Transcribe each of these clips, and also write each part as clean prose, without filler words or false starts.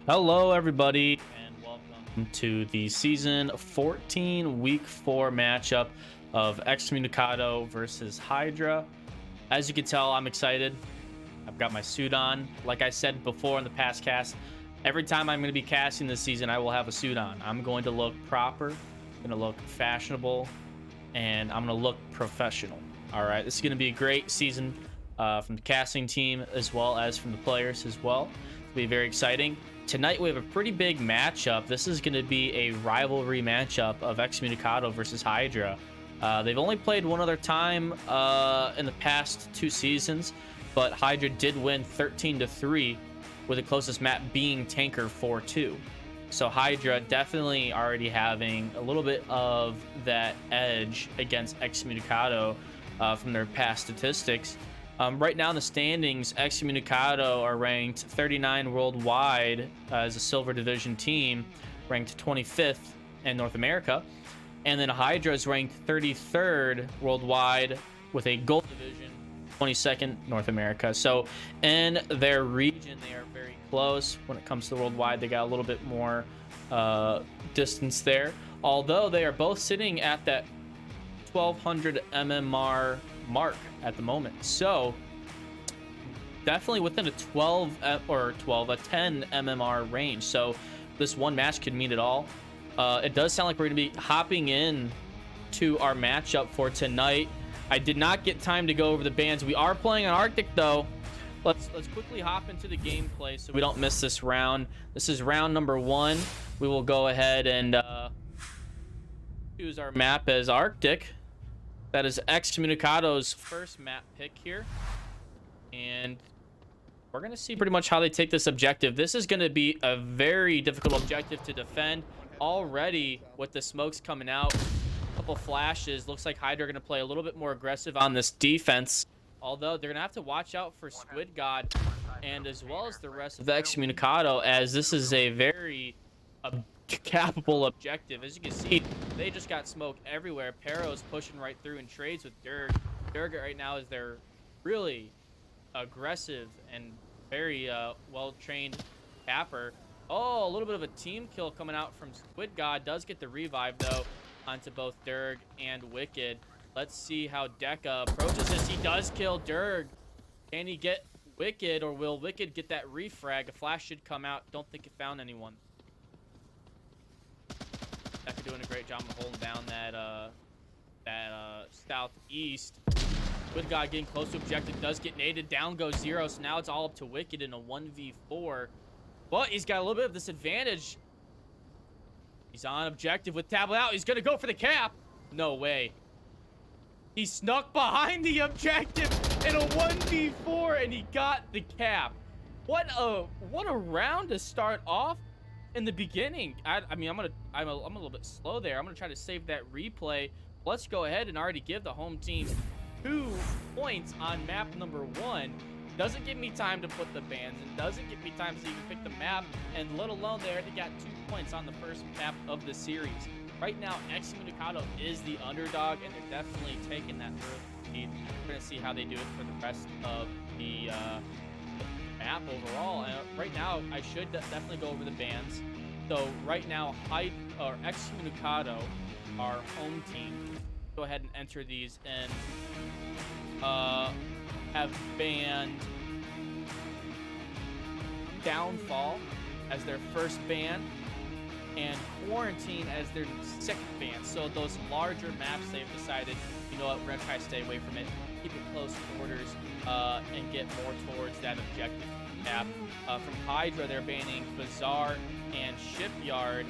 Hello, everybody, and welcome to the Season 14 Week 4 matchup of Excommunicado versus HYDRA. As you can tell, I'm excited. I've got my suit on. Like I said before in the past cast, every time I'm going to be casting this season, I will have a suit on. I'm going to look proper, I'm going to look fashionable, and I'm going to look professional. All right, this is going to be a great season from the casting team as well as from the players as well. It'll be very exciting. Tonight we have a pretty big matchup. This is going to be a rivalry matchup of Excommunicado versus HYDRA. They've only played one other time in the past 2 seasons, but HYDRA did win 13-3, with the closest map being Tanker 4-2. So HYDRA definitely already having a little bit of that edge against Excommunicado from their past statistics. Right now in the standings, Excommunicado are ranked 39 worldwide as a Silver Division team, ranked 25th in North America. And then HYDRA is ranked 33rd worldwide with a Gold Division, 22nd North America. So in their region, they are very close. When it comes to worldwide, they got a little bit more distance there. Although they are both sitting at that 1200 MMR mark at the moment, so definitely within a 10 MMR range. So this one match could mean it all. It does sound like we're gonna be hopping in to our matchup for tonight. I did not get time to go over the bans. We are playing on Arctic though. Let's quickly hop into the gameplay so we don't miss this round. This is round number 1. We will go ahead and choose our map as Arctic. That is Excommunicado's first map pick here. And we're going to see pretty much how they take this objective. This is going to be a very difficult objective to defend. Already with the smokes coming out, a couple flashes. Looks like HYDRA are going to play a little bit more aggressive on this defense. Although they're going to have to watch out for Squid God and as well as the rest of the Excommunicado, as this is a very capable objective. As you can see, they just got smoke everywhere. Pero's pushing right through and trades with Durg. Durg right now is their really aggressive and very well-trained capper. Oh, a little bit of a team kill coming out from Squid God. Does get the revive though onto both Durg and Wicked. Let's see how Deca approaches this. He does kill Durg. Can he get Wicked, or will Wicked get that refrag? A flash should come out. Don't think it found anyone. Deca doing a great job of holding down that southeast. Good guy getting close to objective, does get naded. Down goes Zero, so now it's all up to Wicked in a 1v4. But he's got a little bit of this advantage. He's on objective with tablet out. He's gonna go for the cap. No way. He snuck behind the objective in a 1v4 and he got the cap. What a round to start off in the beginning. I mean, I'm a little bit slow there. I'm gonna try to save that replay. Let's go ahead and already give the home team 2 points on map number 1. Doesn't give me time to put the bans and doesn't give me time to even pick the map, and let alone they already got 2 points on the first map of the series. Right now, Excommunicado is the underdog, and they're definitely taking that early lead. We're gonna see how they do it for the rest of the map overall. Right now, I should definitely go over the bans. So right now, Excommunicado, our home team, go ahead and enter these, and have banned Downfall as their first ban and Quarantine as their second ban. So those larger maps, they've decided, you know what, we're gonna try to stay away from it, keep it close quarters, and get more towards that objective map. From HYDRA, they're banning Bazaar and Shipyard.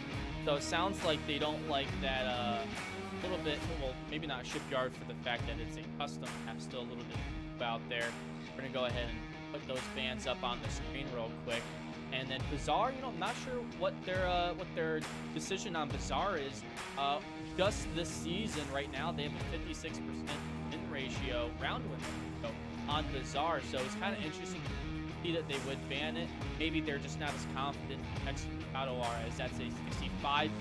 So it sounds like they don't like that little bit, well, maybe not Shipyard for the fact that it's a custom map, still a little bit out there. We're gonna go ahead and put those bans up on the screen real quick. And then Bazaar, you know, I'm not sure what their decision on Bazaar is. Just this season, right now, they have a 56% win ratio, round win ratio on Bazaar. So it's kind of interesting to see that they would ban it. Maybe they're just not as confident as Excommunicado are, as that's a 65%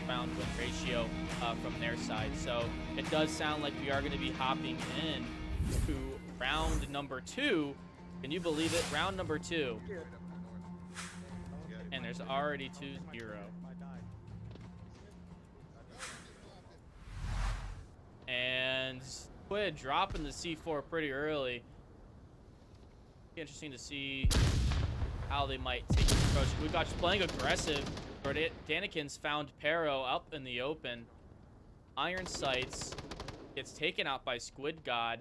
round win ratio from their side. So it does sound like we are going to be hopping in to round number 2. Can you believe it? Round number 2. And there's already 2-0. And Squid dropping the C4 pretty early. Interesting to see how they might take this approach. We've playing aggressive. Danikin's found Pero up in the open. Iron sights. Gets taken out by Squid God.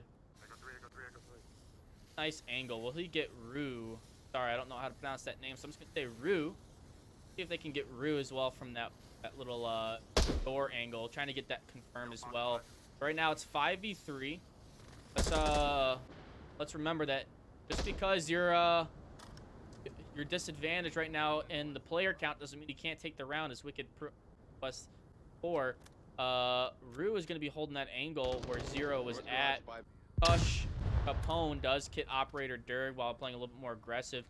Nice angle. Will he get Rue? Sorry, I don't know how to pronounce that name, so I'm just going to say Rue. See if they can get Rue as well from that little door angle. Trying to get that confirmed as well. Right now it's 5v3. Let's remember that just because you're disadvantaged right now in the player count doesn't mean you can't take the round, as Wicked plus 4. Rue is going to be holding that angle where 0 was at. Hush Capone does hit Operator Durg while playing a little bit more aggressive.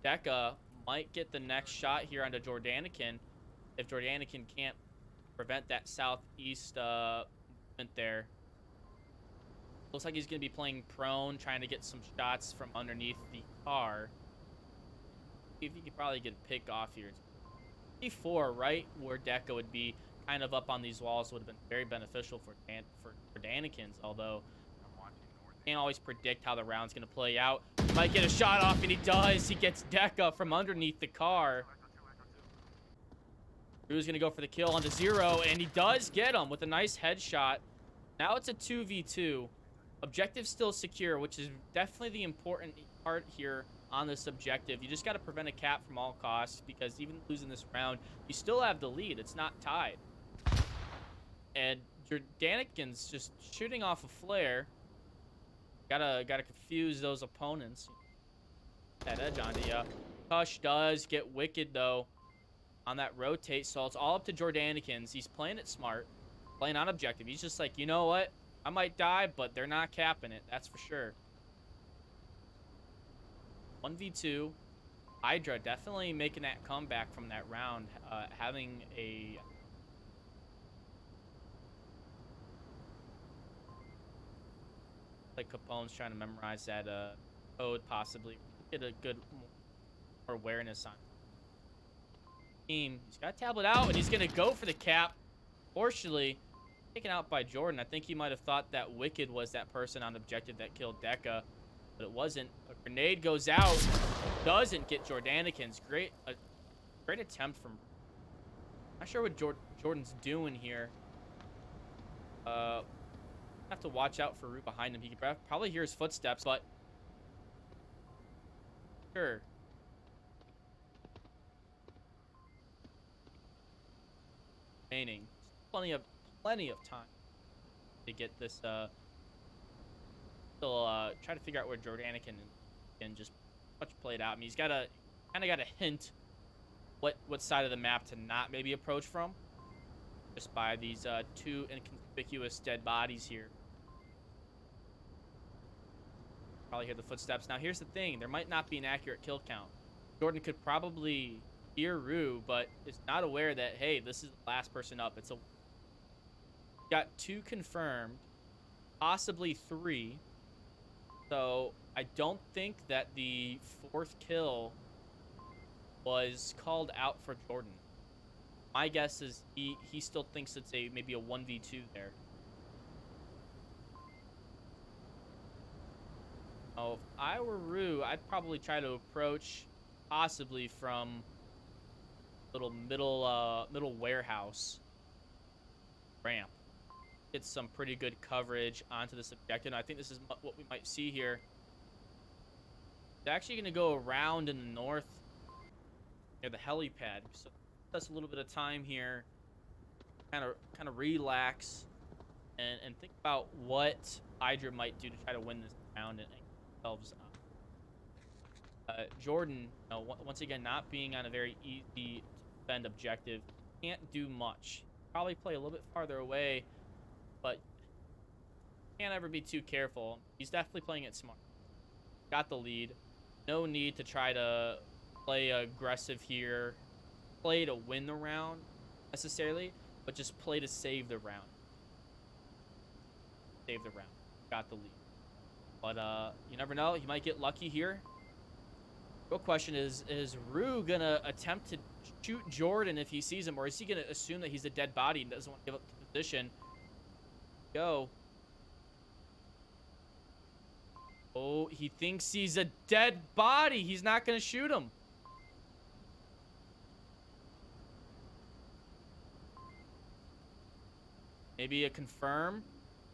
Deca might get the next shot here onto Jordanican if Jordanican can't prevent that southeast movement there. Looks like he's going to be playing prone, trying to get some shots from underneath the car. See if he could probably get a pick off here. E4, right where Deca would be, kind of up on these walls, would have been very beneficial for Danikins, although can't always predict how the round's going to play out. He might get a shot off, and he does. He gets Deca from underneath the car. Rue's going to go for the kill onto 0, and he does get him with a nice headshot. Now it's a 2v2. Objective still secure, which is definitely the important part here on this objective. You just got to prevent a cap from all costs, because even losing this round, you still have the lead. It's not tied. And your Danikin's just shooting off a flare. Gotta confuse those opponents. That edge onto ya. Hush does get Wicked though on that rotate, so it's all up to Jordanikins. He's playing it smart, playing on objective. He's just like, you know what? I might die, but they're not capping it. That's for sure. 1v2. HYDRA definitely making that comeback from that round, having a like Capone's trying to memorize that code, possibly get a good more awareness on team. He's got a tablet out, and he's gonna go for the cap. Fortunately, taken out by Jordan. I think he might have thought that Wicked was that person on objective that killed Deca, but it wasn't. A grenade goes out, doesn't get Jordanikins. Great attempt from. Not sure what Jordan's doing here. Have to watch out for Rue behind him. He could probably hear his footsteps, but sure. Remaining plenty of time to get this. Still try to figure out where Jordanican can just much play it out. I mean, he's got a kind of got a hint what side of the map to not maybe approach from, just by these 2 inconspicuous dead bodies here. Probably hear the footsteps. Now, here's the thing. There might not be an accurate kill count. Jordan could probably hear Rue, but is not aware that, hey, this is the last person up. It's got 2 confirmed, possibly 3. So I don't think that the 4th kill was called out for Jordan. My guess is he still thinks it's maybe a 1v2 there. Oh, if I were Rue, I'd probably try to approach possibly from little middle warehouse ramp. Get some pretty good coverage onto this objective. I think this is what we might see here. It's actually going to go around in the north near the helipad. So that's a little bit of time here. Kind of relax and think about what HYDRA might do to try to win this round and themselves up. Jordan, once again, not being on a very easy to defend objective, can't do much. Probably play a little bit farther away, but can't ever be too careful. He's definitely playing it smart. Got the lead. No need to try to play aggressive here. Play to win the round, necessarily, but just play to save the round. Save the round. Got the lead. But you never know. He might get lucky here. Real question is Rue gonna attempt to shoot Jordan if he sees him, or is he gonna assume that he's a dead body and doesn't want to give up the position? Go. Oh, he thinks he's a dead body. He's not gonna shoot him. Maybe a confirm.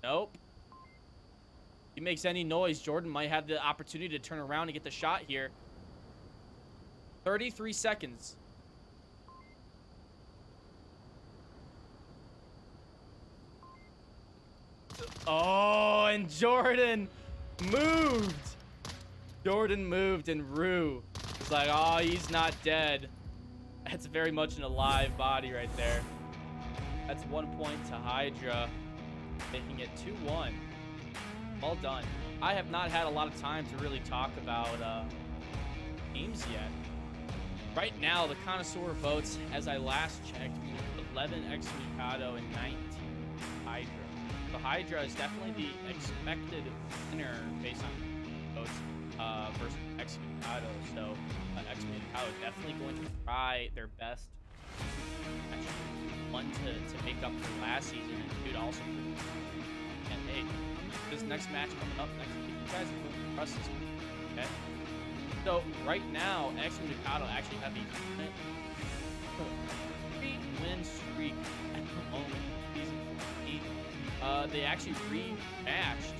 Nope. If he makes any noise, Jordan might have the opportunity to turn around and get the shot here. 33 seconds. Oh, and Jordan moved. Jordan moved, and Rue was like, oh, he's not dead. That's very much an alive body right there. That's 1 point to HYDRA, making it 2-1. Well done. I have not had a lot of time to really talk about games yet. Right now, the connoisseur votes, as I last checked, 11 Excommunicado and 19 HYDRA. So HYDRA is definitely the expected winner based on votes versus Excommunicado. So Excommunicado is definitely going to try their best. One to make up for last season, and dude also. And hey, this next match coming up next week, you guys are going to trust this week, okay? So right now, Excommunicado actually have a 3-win streak at the moment. Season 14. They actually rematched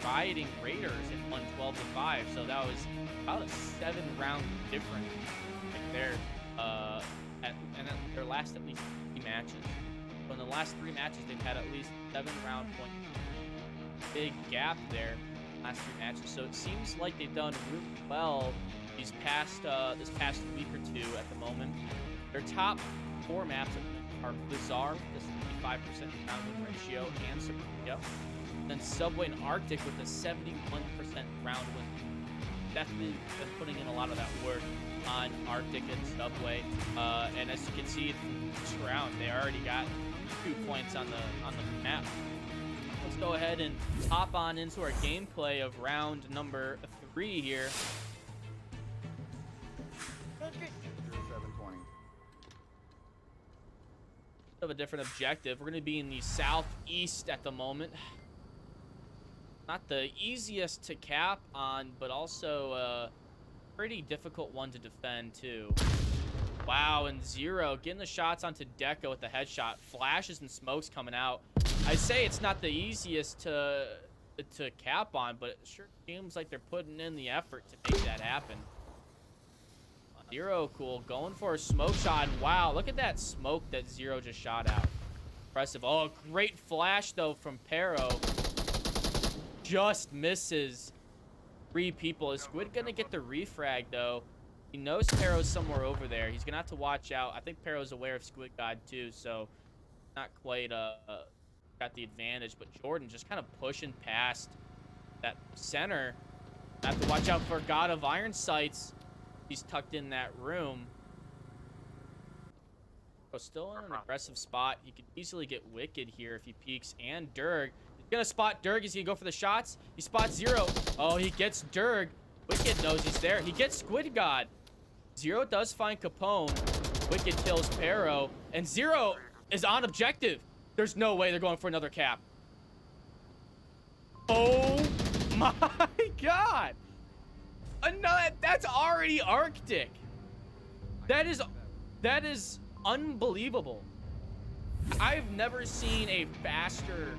Rioting Raiders and won 12-5. So that was about a 7-round difference right there. And then their last at least 3 matches. So in the last 3 matches, they've had at least 7-round points. Big gap there. Last 3 matches, so it seems like they've done really well this past week or 2 at the moment. Their top 4 maps are Bizarre with a 65% round win ratio and Suburbia. Then Subway and Arctic with a 71% round win. Definitely been putting in a lot of that work on Arctic and Subway. And as you can see, this round they already got 2 points on the map. Let's go ahead and hop on into our gameplay of round number 3 here. 720. Of a different objective. We're going to be in the southeast at the moment. Not the easiest to cap on, but also a pretty difficult one to defend too. Wow, and Zero getting the shots onto Deco with the headshot. Flashes and smokes coming out. I say it's not the easiest to cap on, but it sure seems like they're putting in the effort to make that happen. Zero, cool, going for a smoke shot. Wow, look at that smoke that Zero just shot out. Impressive. Oh, great flash though from Pero. Just misses 3 people. Is Squid gonna get the refrag though? He knows Pero's somewhere over there. He's gonna have to watch out. I think Pero's aware of Squid God too, so not quite got the advantage. But Jordan just kind of pushing past that center. Have to watch out for God of Iron Sights. He's tucked in that room. Oh, still in an aggressive spot. He could easily get Wicked here if he peeks. And Durg. He's gonna spot Durg. Is he gonna go for the shots? He spots Zero. Oh, he gets Durg. Wicked knows he's there. He gets Squid God. Zero does find Capone. Wicked kills Pero. And Zero is on objective. There's no way they're going for another cap. Oh my God. That's already Arctic. That is unbelievable. I've never seen a faster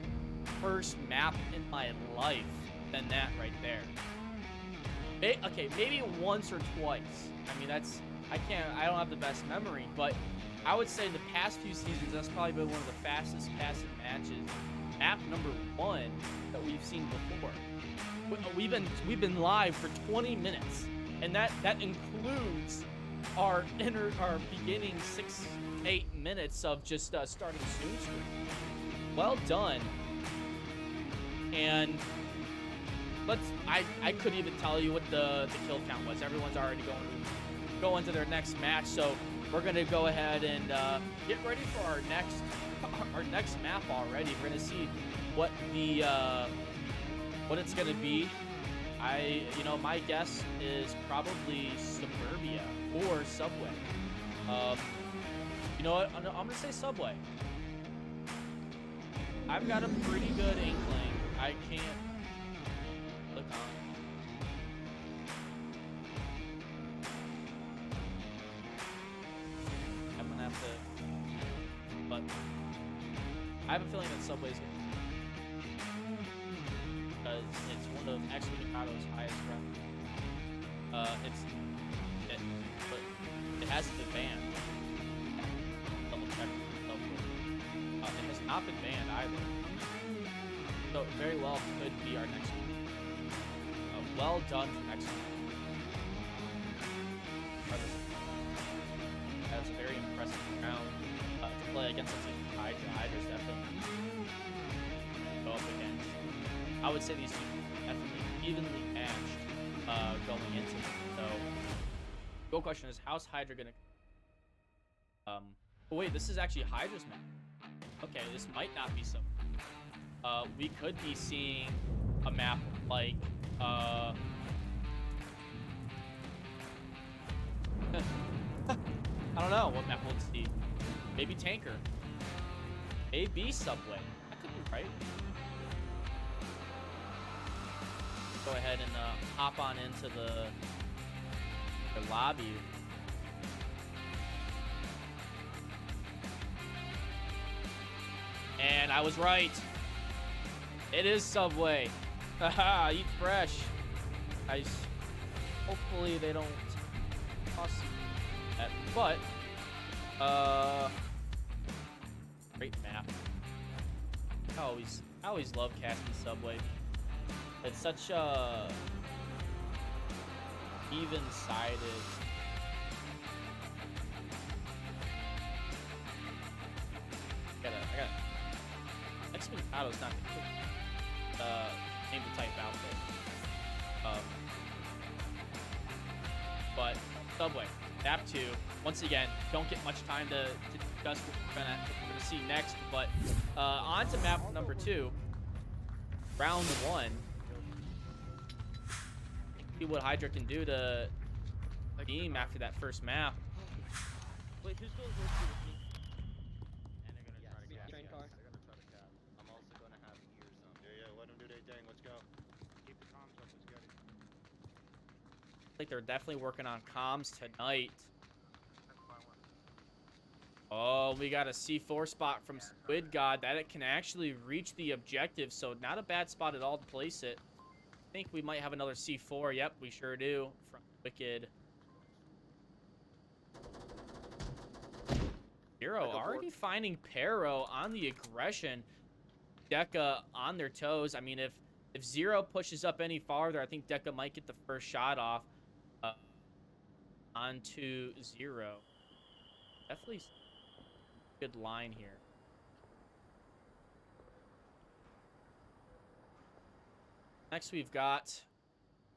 first map in my life than that right there. Okay, maybe once or twice. I mean, I don't have the best memory, but I would say the past few seasons, that's probably been one of the fastest passing matches. Map number 1 that we've seen before. We've been live for 20 minutes, and that includes our beginning 6-8 minutes of just starting Zoom stream. Well done. And I couldn't even tell you what the kill count was. Everyone's already going to their next match, so we're gonna go ahead and get ready for our next map already. We're gonna see what it's gonna be. My guess is probably Suburbia or Subway. You know what? I'm gonna say Subway. I've got a pretty good inkling. I can't click on. I'm gonna have to, but I have a feeling that Subway's gonna, because it's one of Excommunicado's highest reps. But it hasn't been banned. Double check. It has not been banned either. So it very well could be our next one. Well done for next one. That's a very impressive round to play against a team like HYDRA. HYDRA's definitely go up against. I would say these two definitely evenly matched going into it. So, the real question is, how's HYDRA gonna? Oh wait, this is actually HYDRA's map. Okay, this might not be so. We could be seeing a map like I don't know what map we'll see. Maybe Tanker. Maybe Subway. That could be right. Go ahead and hop on into the lobby. And I was right. It is Subway. Haha, eat fresh. Hopefully they don't toss that. But great map. I always love casting Subway. It's such a even-sided. I got Excommunicado's not the name to type out there. But Subway, map 2. Once again, don't get much time to discuss what we're gonna see next. But on to map number 2, round 1. See what HYDRA can do to beam after that first map. Wait, who's going to with me? And they're gonna try to cap. Train car. They're gonna try to cap. I'm also gonna have ears on. Yeah, let them do their thing. Let's go. Keep the comms up. Let's get it. Like they're definitely working on comms tonight. Oh, we got a C4 spot from Squid God that it can actually reach the objective, so not a bad spot at all to place it. I think we might have another C4. Yep, we sure do. From Wicked. Hero already finding Pero on the aggression. Deca on their toes. I mean, if Zero pushes up any farther, I think Deca might get the first shot off onto Zero. Definitely good line here. Next, we've got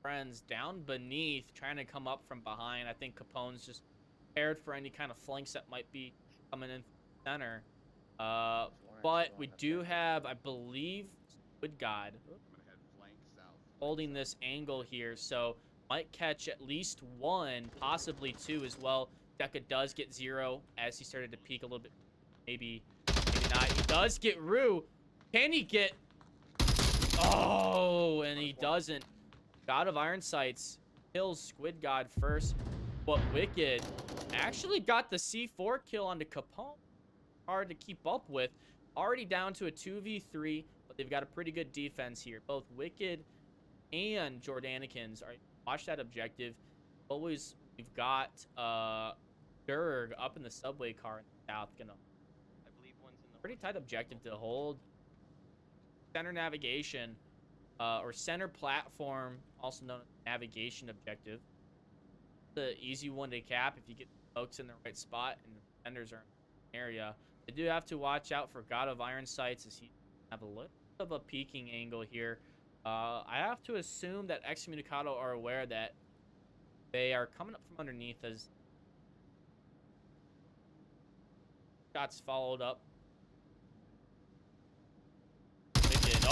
friends down beneath, trying to come up from behind. I think Capone's just prepared for any kind of flanks that might be coming in center. But we do have, I believe, Squid God holding this angle here, so might catch at least one, possibly two as well. Deca does get Zero as he started to peek a little bit. Maybe not. He does get Rue. Can he get... Oh, and he doesn't. God of Iron Sights kills Squid God first, but Wicked actually got the C4 kill onto Capone. Hard to keep up with. Already down to a 2v3, but they've got a pretty good defense here. Both Wicked and Jordanikins are... Watch that objective. Always, we've got Durg up in the subway car in the south. Gonna... I believe one's in the... Pretty tight objective to hold. Center navigation, or center platform, also known as navigation objective. The easy one to cap if you get folks in the right spot and the defenders are in the area. They do have to watch out for God of Iron Sights as he have a little of a peeking angle here. I have to assume that Excommunicado are aware that they are coming up from underneath as shots followed up.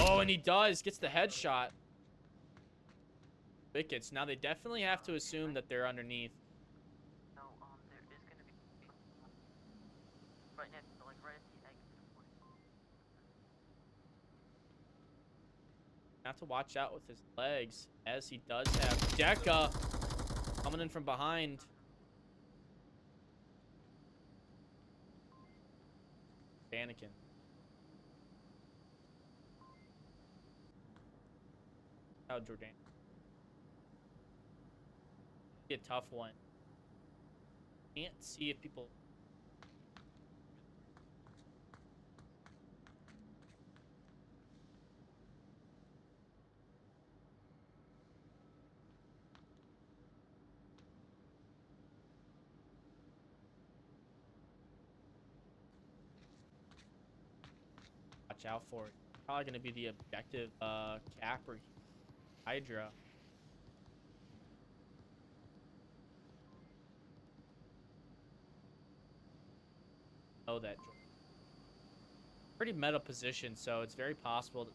Oh, and he does. Gets the headshot. wickets. Now they definitely have to assume that they're underneath. No, there is gonna be right next, like right at the exit point. Have to watch out with his legs, as he does have Deca coming in from behind. Anakin. Oh, Jordan. Be a tough one. Can't see if people. Watch out for it. Probably gonna be the objective capper Hydra. Oh, that pretty meta position, so it's very possible that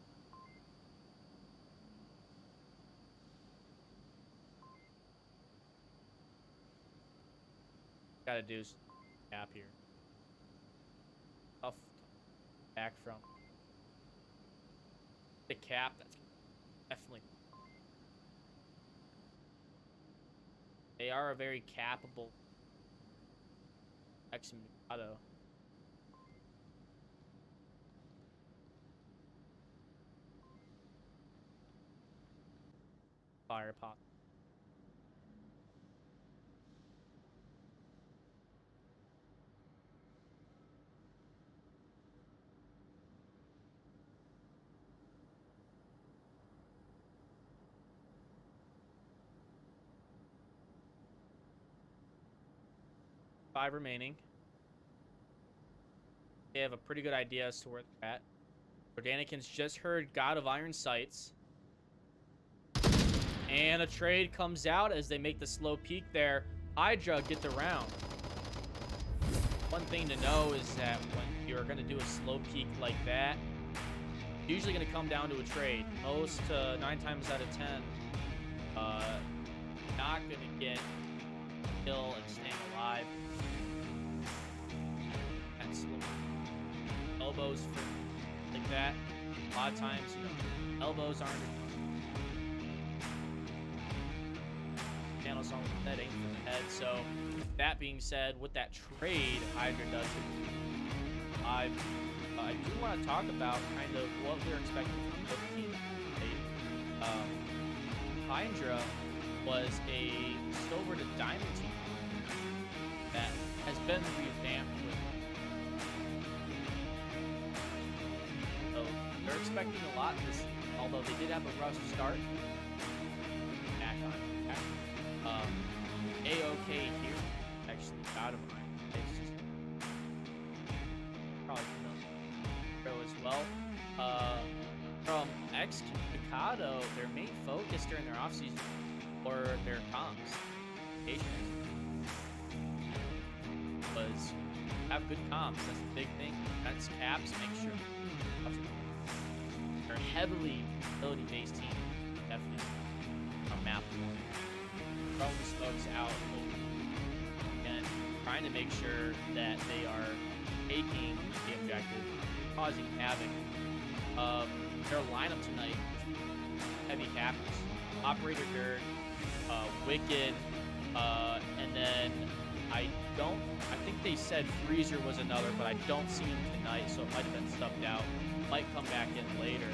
gotta do cap here. Tough back from the cap. That's definitely. They are a very capable Excommunicado. Fire pop. Five remaining. They have a pretty good idea as to where they're at. Jordanican's just heard God of Iron Sights. And a trade comes out as they make the slow peek there. Hydra get the round. One thing to know is that when you're going to do a slow peek like that, it's usually going to come down to a trade. Most 9 times out of 10, not going to get kill and staying alive. And slow elbows for like that. A lot of times, you know, elbows aren't. Channels on that aim for the head. So that being said, with that trade Hydra does, I do want to talk about kind of what we're expecting from both teams. Hydra was a silver to diamond team that has been revamped with. So they're expecting a lot this season, although they did have a rough start. Back on track. A-OK here. Actually, out of mine. It's just probably pro as well. From Excommunicado, their main focus during their offseason or their comms was have good comms. That's the big thing. That's caps. Make sure they're heavily ability-based team. Definitely on map. Throwing smokes out and trying to make sure that they are taking the objective, causing havoc. Their lineup tonight, heavy cappers, Operator Dirt, Wicked, and then I think they said Freezer was another, but I don't see him tonight, so it might have been subbed out. Might come back in later.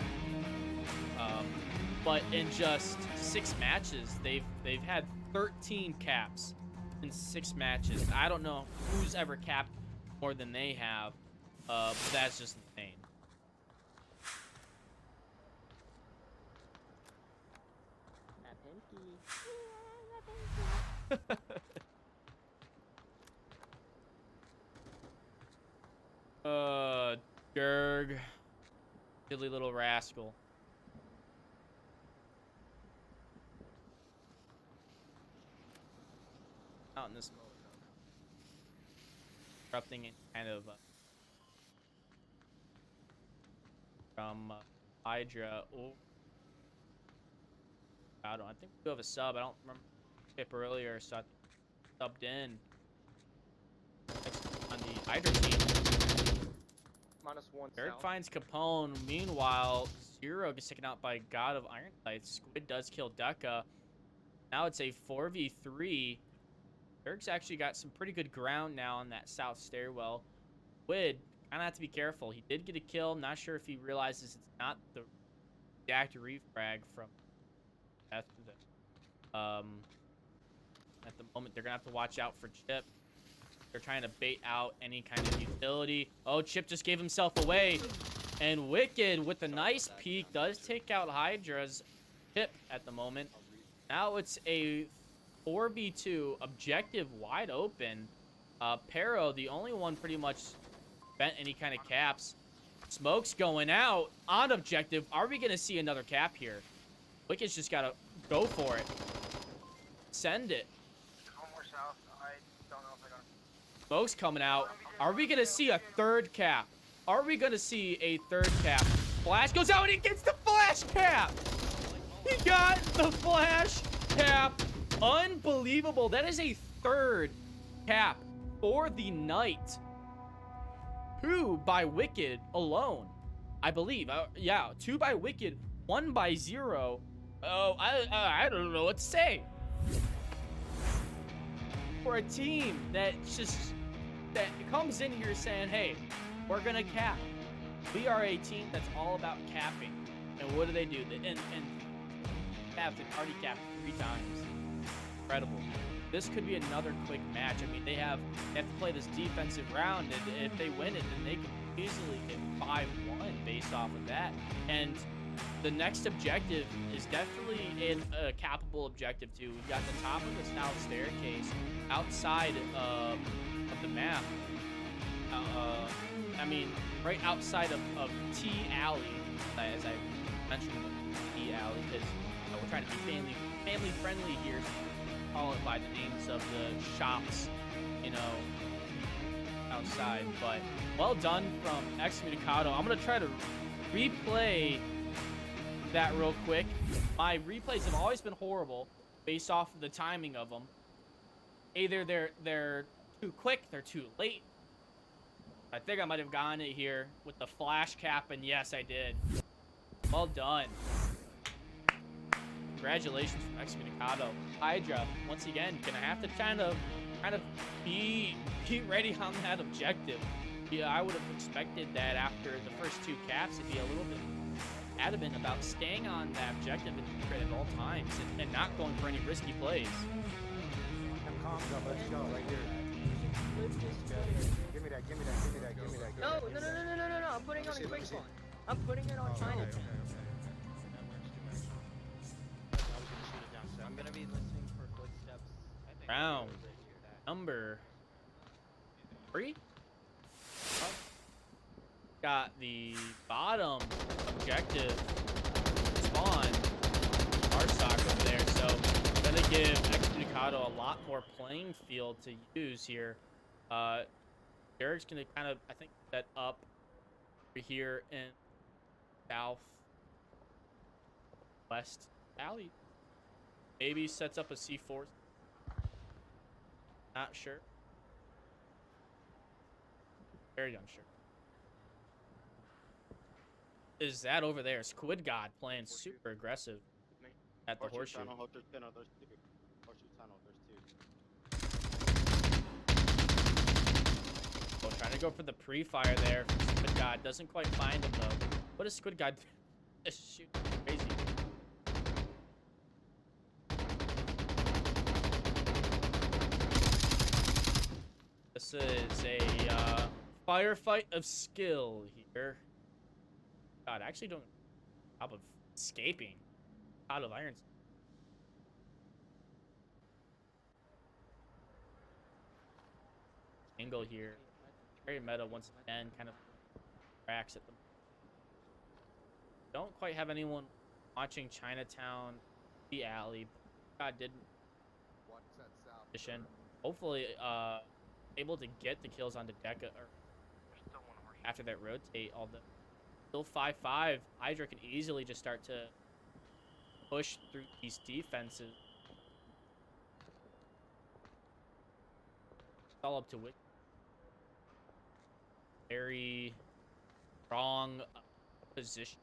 But in just 6 matches, they've had 13 caps in 6 matches. I don't know who's ever capped more than they have, but that's just insane. Gerg. Silly little rascal. Out in this mode. Interrupting it kind of from Hydra. Oh. I think we do have a sub. I don't remember Chip earlier, so I think he subbed in on the Hydra team. -1 Derek south. finds Capone. Meanwhile, Zero gets taken out by God of Iron Sights. Squid does kill Deca. Now it's a 4v3. Derek's actually got some pretty good ground now on that south stairwell. Squid kind of have to be careful. He did get a kill. Not sure if he realizes it's not the exact refrag from at the moment. They're gonna have to watch out for Chip. They're trying to bait out any kind of utility. Oh, Chip just gave himself away. And Wicked, with a nice peek, does take out Hydra's Chip at the moment. Now it's a 4v2, objective wide open. Pero, the only one pretty much bent any kind of caps. Smoke's going out on objective. Are we going to see another cap here? Wicked's just got to go for it. Send it. One more south. I don't know if I got it. Smoke's coming out. Are we going to see a third cap? Are we going to see a third cap? Flash goes out and he gets the flash cap. He got the flash cap. Unbelievable. That is a third cap for the night. 2 by Wicked alone, I believe. Yeah, 2 by Wicked, 1 by Zero. Oh, I don't know what to say. For a team that comes in here saying, hey, we're gonna cap. We are a team that's all about capping. And what do? And have already capped 3 times. Incredible. This could be another quick match. I mean, they have to play this defensive round, and if they win it, then they could easily get 5-1 based off of that. And the next objective is definitely a cappable objective too. We've got the top of the south staircase outside of the map. I mean, right outside of T Alley, as I mentioned, T Alley, because we're trying to be family friendly here. Call it by the names of the shops, you know, outside. But well done from Excommunicado. I'm gonna try to replay that real quick. My replays have always been horrible based off of the timing of them. Either they're too quick, they're too late. I think I might have gotten it here with the flash cap, and yes, I did. Well done. Congratulations from Excommunicado. Hydra, once again, gonna have to kind of be ready on that objective. Yeah, I would have expected that after the first 2 caps, it'd be a little bit adamant about staying on that objective at all times and not going for any risky plays. Them comms up, let's go, right here. Give me that. No. I'm putting it on a quick spawn. I'm putting it on Chinatown. I'm gonna be listening for footsteps. Round number 3. Got the bottom objective spawn, Arstock over there, so gonna give Excommunicado a lot more playing field to use here. Derek's gonna kind of, I think, set up over here in southwest alley. Maybe sets up a C4. Not sure. Very unsure. Is that over there? Squid God playing super aggressive at the horseshoe. Horseshoe tunnel, there's 2. Horseshoe tunnel, there's 2. Oh, trying to go for the pre-fire there. Squid God doesn't quite find him though. What is Squid God? Shoot, crazy. This is a firefight of skill here. God, actually doing a job of escaping out of irons. Angle here. Very meta once again, kind of cracks at them. Don't quite have anyone watching Chinatown, the alley. God didn't position. Hopefully, able to get the kills onto Deca or after that rotate. All the still 5-5. Hydra can easily just start to push through these defenses. It's all up to Wicked. Very strong position.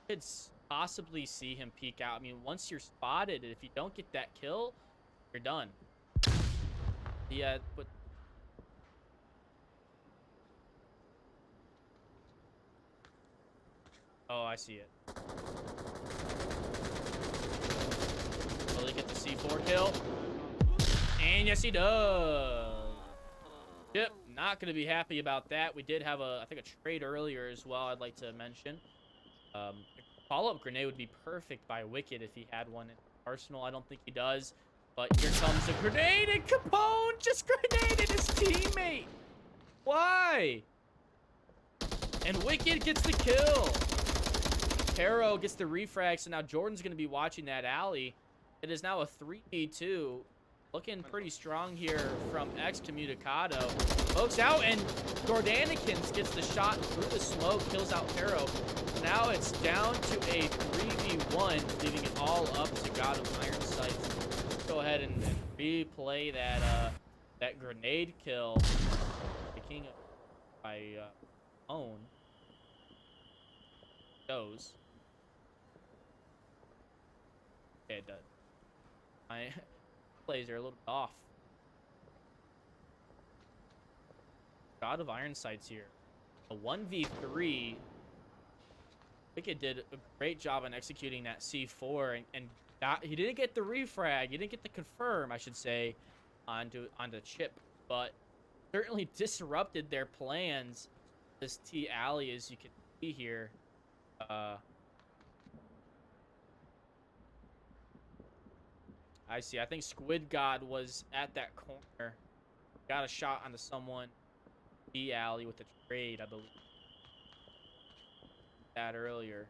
Could possibly see him peek out. I mean, once you're spotted, if you don't get that kill, you're done. Yeah, but oh, I see it. Will he get the C4 kill? And yes, he does. Yep, not going to be happy about that. We did have I think a trade earlier as well I'd like to mention. A follow-up grenade would be perfect by Wicked if he had one in arsenal. I don't think he does. But here comes a grenade, and Capone just grenaded his teammate. Why? And Wicked gets the kill. Harrow gets the refrag, so now Jordan's going to be watching that alley. It is now a 3v2. Looking pretty strong here from Excommunicado. Pokes out, and Gordanikins gets the shot through the smoke, kills out Harrow. Now it's down to a 3v1, leaving it all up to God of Iron Sights. Let's go ahead and replay that grenade kill. Picking up by Own. Goes. Okay, it does. My plays are a little bit off. God of Iron Sights here. A 1v3. Wicked did a great job on executing that C4, and he didn't get the refrag. He didn't get the confirm, I should say, onto Chip, but certainly disrupted their plans. This T alley, as you can see here. I see. I think Squid God was at that corner. Got a shot onto someone. D alley with the trade, I believe. That earlier.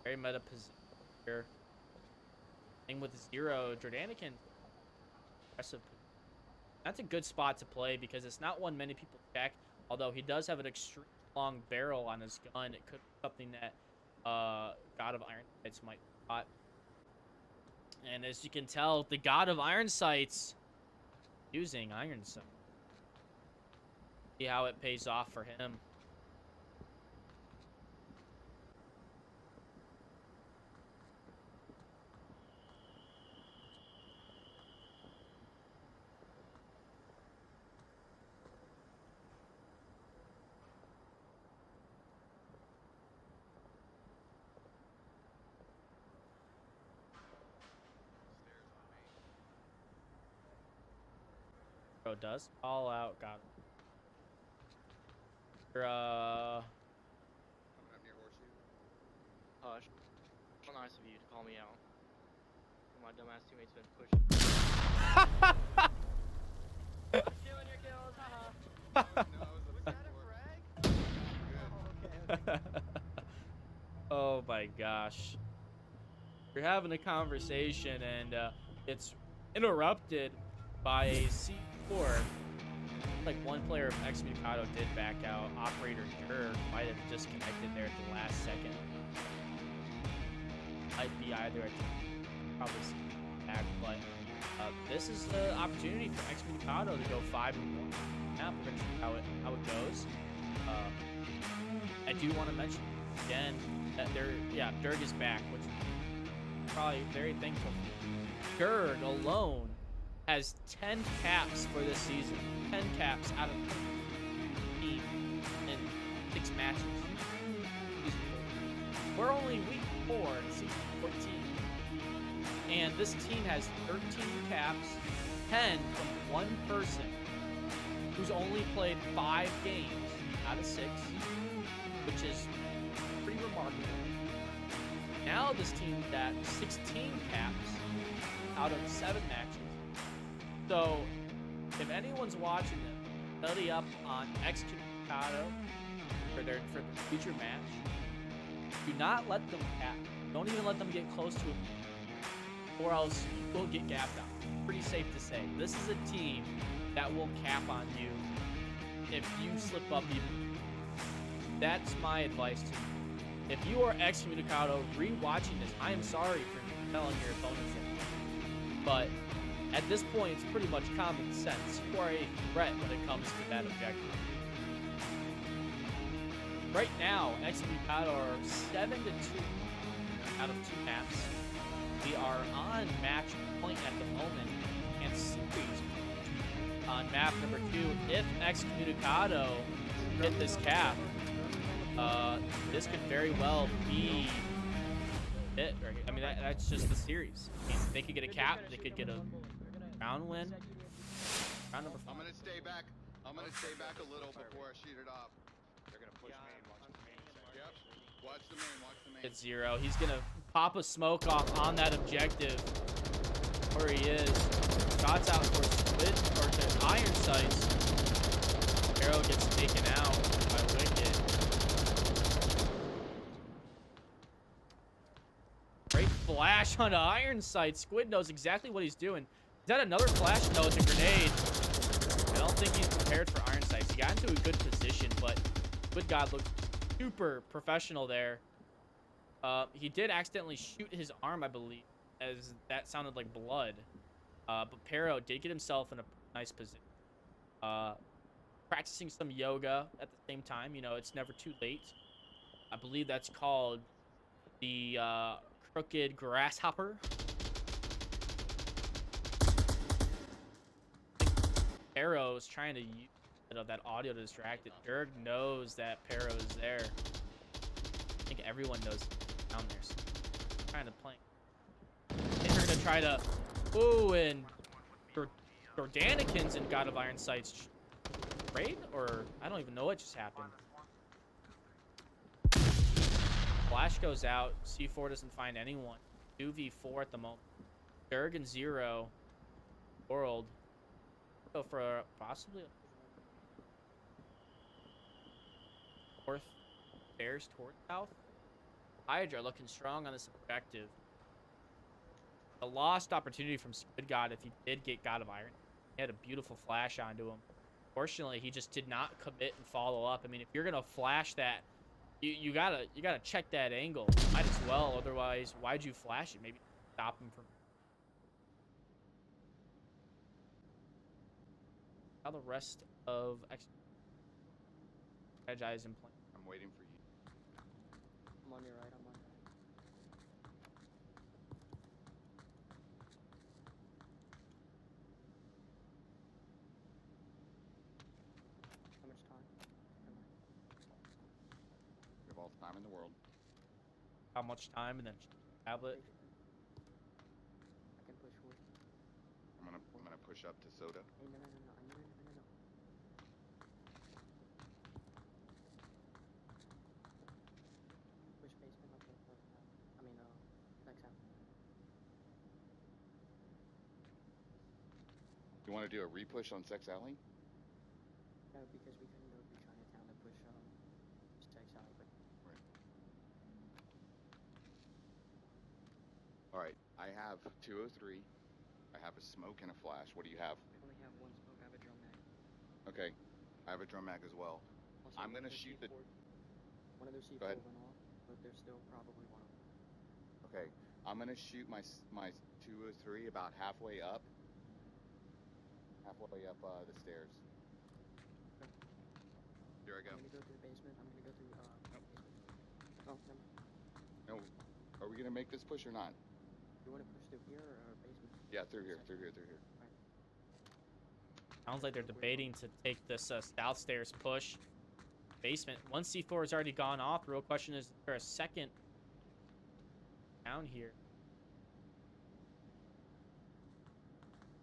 Very meta position here. Same with Zero. Jordanican. Impressive. That's a good spot to play because it's not one many people check. Although he does have an extreme long barrel on his gun. It could be something that God of Iron Sights might spot. And as you can tell, the God of Iron Sights using Iron Sight. See how it pays off for him. Bro does all out. Got him. Coming up near Horseshoe. Hush. How nice of you to call me out. My dumbass teammate's been pushing. Killing your kills, haha. No, it was a frag. Oh my gosh. We're having a conversation and it's interrupted by a C4. Like one player of Excommunicado did back out. Operator Jur might have disconnected there at the last second. Might be either at probably back, but this is the opportunity for Excommunicado to go 5-1. Now we're gonna see how it goes. I do want to mention again that Durg is back, which is probably very thankful. Durg alone has 10 caps for this season. 10 caps out of 15 in 6 matches. We're only week 4 in season 14. And this team has 13 caps, 10 from one person who's only played 5 games out of 6, which is pretty remarkable. Now this team's at 16 caps out of 7 matches. So, if anyone's watching them, study up on Excommunicado for the future match. Do not let them cap. Don't even let them get close to it. or else you will get gapped on. Pretty safe to say. This is a team that will cap on you if you slip up even. That's my advice to you. If you are Excommunicado re-watching this, I am sorry for telling your opponents that. But at this point, it's pretty much common sense. You are a threat when it comes to that objective. Right now, Excommunicado are 7-2 out of 2 maps. We are on match point at the moment, and series on map number 2. If Excommunicado hit this cap, this could very well be it. I mean, that's just the series. I mean, they could get a cap, they could get a round win. Round number 5. I'm gonna stay back. I'm gonna stay back a little before I shoot it off. They're gonna push main. Watch the main. Yep. Watch the main. Watch the main. It's 0. He's gonna pop a smoke off on that objective where he is. Shots out towards Squid or to Iron Sights. Arrow gets taken out by Wicked. Great flash on Iron Sight. Squid knows exactly what he's doing. Is that another flash? No, it's a grenade. I don't think he's prepared for Iron Sights. He got into a good position, but Squid God looked super professional there. He did accidentally shoot his arm, I believe, as that sounded like blood. But Pero did get himself in a nice position. Practicing some yoga at the same time. You know, it's never too late. I believe that's called the crooked grasshopper. Pero's trying to use that audio to distract it. Dirk knows that Pero is there. I think everyone knows down there. So trying to plank. And they're gonna try to. Ooh, and Jordanikins and God of Iron Sights raid, or I don't even know what just happened. Flash goes out. C4 doesn't find anyone. 2v4 at the moment. Dirk and 0. World. Go for possibly a fourth stairs towards south. Hydra looking strong on this objective. A lost opportunity from Squid God if he did get God of Iron. He had a beautiful flash onto him. Fortunately, he just did not commit and follow up. I mean, if you're gonna flash that, you gotta check that angle. Might as well. Otherwise, why'd you flash it? Maybe stop him from. How the rest of Hedgeye is in play. I'm waiting for you. I'm on your right, I'm on your right. How much time? We have all the time in the world. How much time and then tablet. I can push forward. I'm gonna push up to Soda. Hey, no. Push basement up to, next out. You want to do a repush on Sex Alley? No, because we couldn't go through Chinatown to push, Sex Alley, but Right. All right. I have 203. I have a smoke and a flash. What do you have? we only have one smoke. I have a drum mag. Okay. I have a drum mag as well. Also, I'm one gonna of their shoot the. C4 One of their C4 Go ahead. went off, but there's still probably one of them. Okay. I'm gonna shoot my 203 about halfway up. Halfway up the stairs. Okay. Here I go. I'm gonna go through the basement. I'm gonna go through basement. Oh, never mind. No. Are we gonna make this push or not? You want to push through here or basement? Yeah, through here. Through here. Sounds like they're debating to take this south stairs push. Basement. One C4 has already gone off. The real question is there a second down here?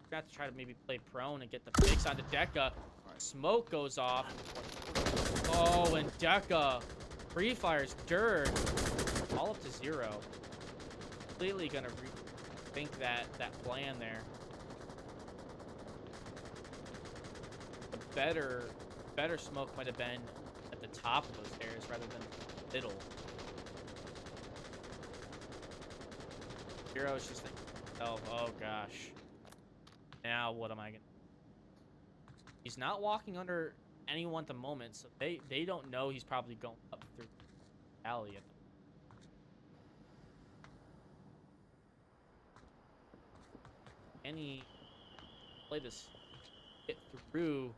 We're gonna have to try to maybe play prone and get the fix onto Deca. Smoke goes off. Oh, and Deca pre-fires Dirk. All up to 0. Completely gonna rethink that plan there. The better smoke might have been at the top of those stairs rather than the middle. Hero's just himself. Oh gosh. Now what am I gonna? He's not walking under anyone at the moment, so they don't know he's probably going up through the alley at the Can he play this get through?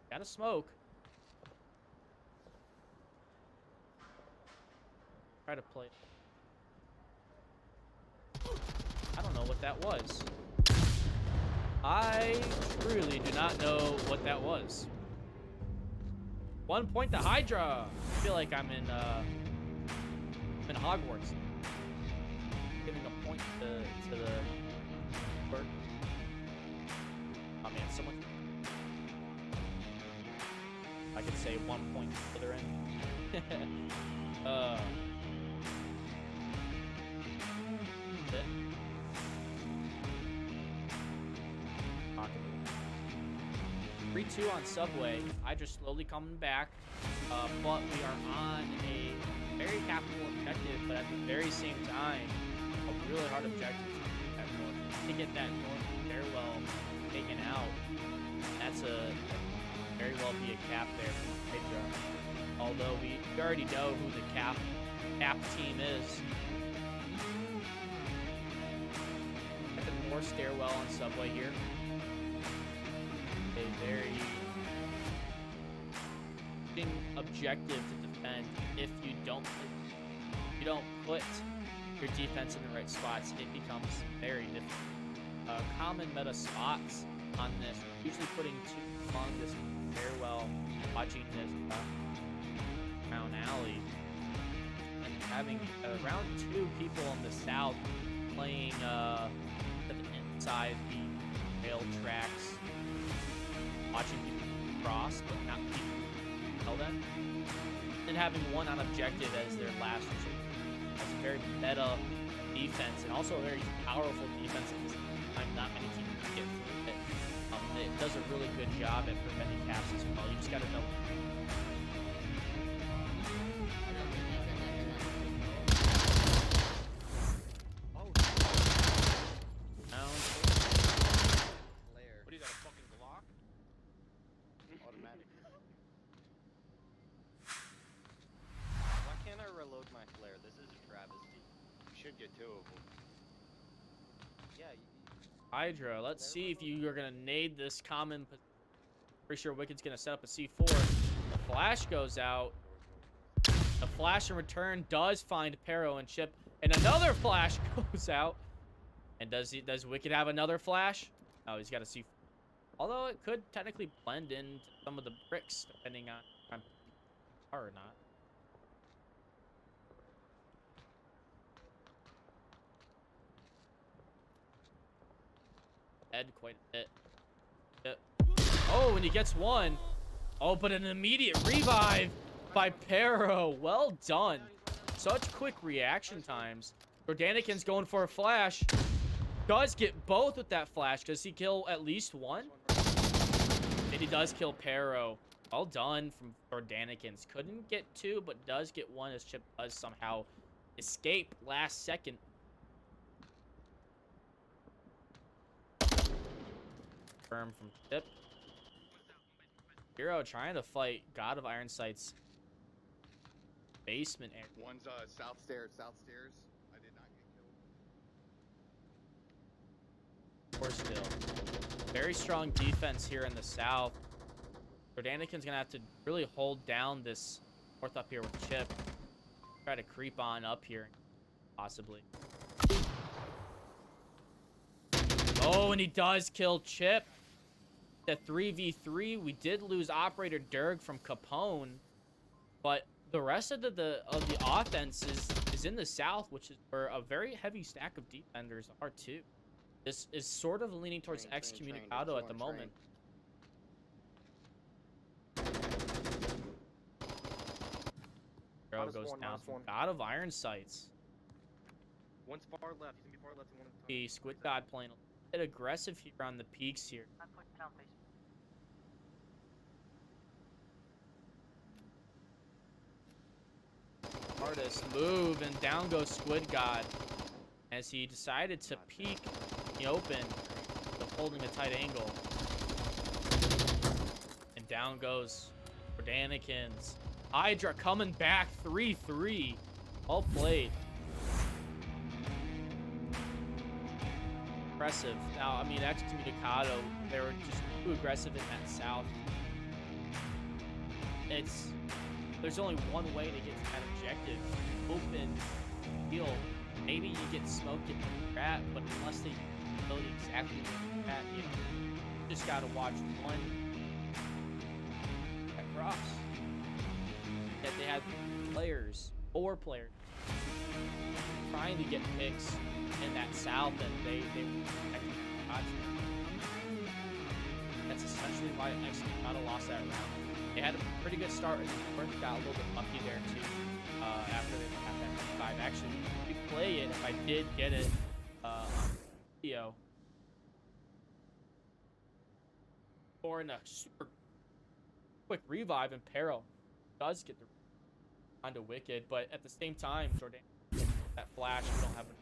Gotta smoke. Try to play. I don't know what that was. I truly do not know what that was. 1 point to HYDRA. I feel like I'm in Hogwarts. Giving a point to the work. Oh man, someone. I could say 1 point further in. It. 3-2 on Subway. HYDRA slowly coming back, but we are on a very capital objective, but at the very same time, a really hard objective to get that north stairwell taken out. That's a very well be a cap there for HYDRA. Although we already know who the cap team is. More stairwell on Subway here. A very objective to defend. If you don't put your defense in the right spots, it becomes very difficult. Common meta spots on this, usually putting two along this stairwell, watching this round alley, and having around 2 people on the south playing inside the rail tracks, watching people cross, but not people tell them, and having one on objective as their last resort. That's a very meta defense, and also a very powerful defense at this time. Not many teams can get through it. It does a really good job at preventing caps as well. You just got to know. Get 2 of them. Yeah. HYDRA, let's see if you are gonna nade this common. Pretty sure Wicked's gonna set up a C4. The flash goes out. The flash in return does find Pero and Chip, and another flash goes out. And does Wicked have another flash? Oh, he's got a C4. Although it could technically blend into some of the bricks, depending on if I'm or not. Quite a bit. Yep. Oh, and he gets one. Oh, but an immediate revive by Pero. Well done. Such quick reaction times. Jordanican's going for a flash. Does get both with that flash. Does he kill at least one? And he does kill Pero. Well done from Jordanicans. Couldn't get 2, but does get 1 as Chip does somehow escape last second. From Tip. Hero trying to fight God of Iron Sight's basement area. One's south stairs. I did not get killed. Force kill. Very strong defense here in the south. Jordanican's gonna have to really hold down this north up here with Chip. Try to creep on up here, possibly. Oh, and he does kill Chip. The 3v3, we did lose Operator Derg from Capone, but the rest of the offense is in the south, which is where a very heavy stack of defenders are too. This is sort of leaning towards Excommunicado at the moment. Hero goes down from God of Iron Sights. One's far left. He's gonna be far left and one at the top. The Squid God playing a bit aggressive here on the peaks here. Smartest move, and down goes Squid God as he decided to peek the open, of holding a tight angle. And down goes Jordanikins. Hydra coming back 3-3. All played. Impressive. Now, I mean, Excommunicado, they were just too aggressive in that south. There's only one way to get to that objective. Open field. Maybe you get smoked at the rat, but unless they know exactly where you're at, you just gotta watch one across. That they had players, 4 players, trying to get picks in that south, and they were that's essentially why Excommunicado lost that round. They had a pretty good start in the fourth, got a little bit lucky there too. After they got that 5. Actually, if we play it, if I did get it on video, or in a super quick revive, and Pero does get the onto Wicked, but at the same time, Jordan, that flash, we don't have it.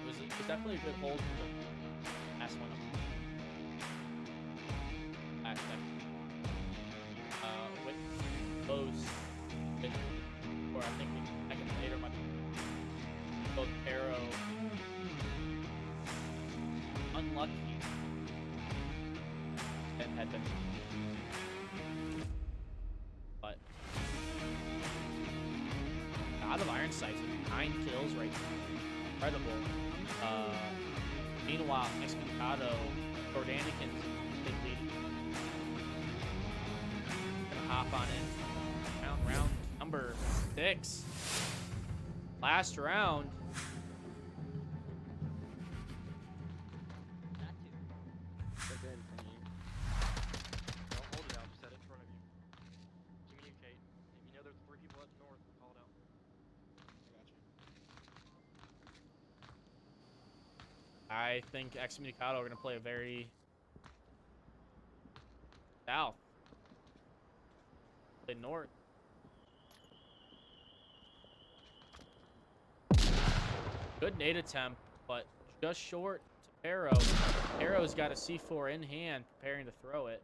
It was definitely a good hold for the last one. With those, or I think a second later, both Pero unlucky and had been, but God of Iron Sights with 9 kills right now. Incredible. Meanwhile, Excommunicado, Jordanikins big lead. Gonna hop on in. Round number 6. Last round. Don't hold it out, just set it in front of you. Communicate. If you know there's 3 people up north, call it out. I think Excommunicado are gonna play a very south. Play north. Good nade attempt, but just short to Pero. Pero's got a C4 in hand, preparing to throw it.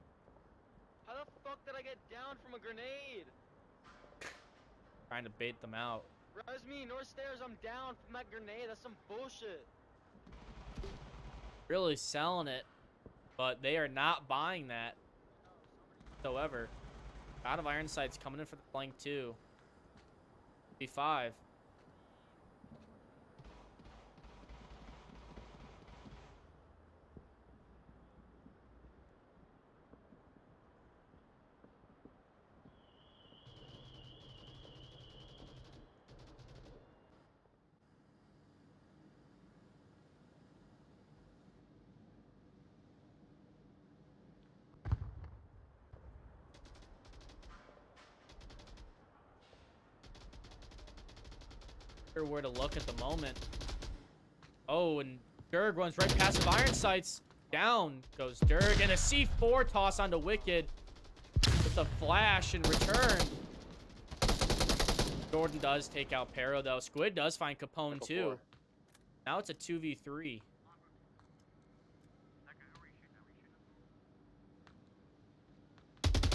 How the fuck did I get down from a grenade? Trying to bait them out. Res me, north stairs, I'm down from that grenade. That's some bullshit. Really selling it, but they are not buying that whatsoever. God of Iron Sights coming in for the flank too. B5. Where to look at the moment. Oh, and Durg runs right past the Iron Sights. Down goes Durg, and a C4 toss onto Wicked with a flash in return. Jordan does take out Pero though. Squid does find Capone too. Now it's a 2v3.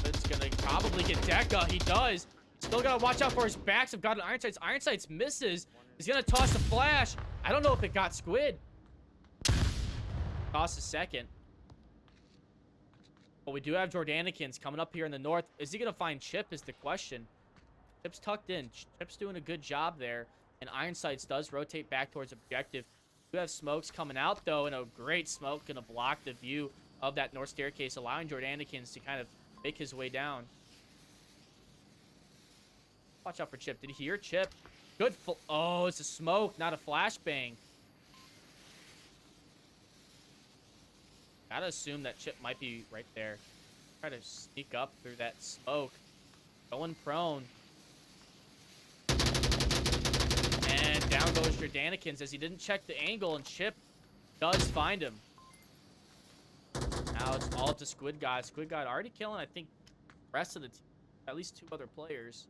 It's gonna probably get Deca. He does. Still gotta watch out for his backs. I've got an Iron Sights. Iron Sights misses. He's gonna toss the flash. I don't know if it got Squid. Toss a second. But we do have Jordanikins coming up here in the north. Is he gonna find Chip is the question. Chip's tucked in. Chip's doing a good job there. And Iron Sights does rotate back towards objective. We have smokes coming out though, and a great smoke gonna block the view of that north staircase, allowing Jordanikins to kind of make his way down. Watch out for Chip. Did he hear Chip? Good. Oh, it's a smoke, not a flashbang. Gotta assume that Chip might be right there. Try to sneak up through that smoke. Going prone. And down goes Jordanikins as he didn't check the angle, and Chip does find him. Now it's all up to Squid God. Squid God already killing, I think, the rest of the team. at least 2 other players.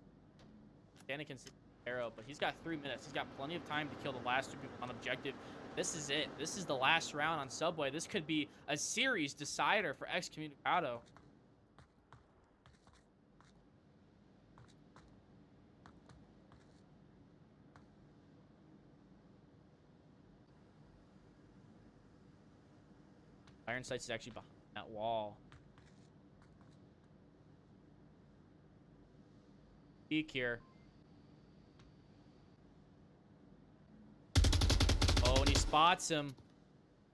Anakin's arrow, but he's got 3 minutes. He's got plenty of time to kill the last 2 people on objective. This is it. This is the last round on Subway. This could be a series decider for Excommunicado. Iron Sights is actually behind that wall. Peek here. Oh, and he spots him.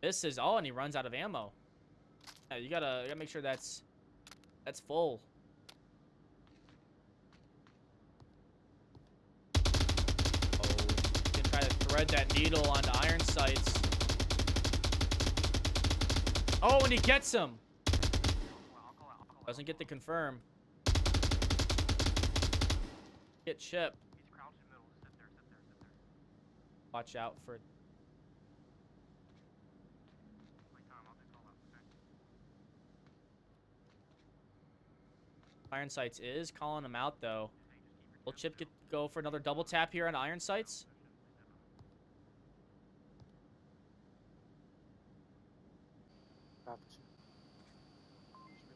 This is and he runs out of ammo. Yeah, you gotta make sure that's full. Oh, you can try to thread that needle onto Iron Sights. Oh, and he gets him. Doesn't get the confirm. Get Chip. He's crouched in the middle. Sit there, sit there, sit there. Watch out for. Wait time, I'll just call out. Okay. Iron Sights is calling him out though. Will Chip go for another double tap here on Iron Sights? Just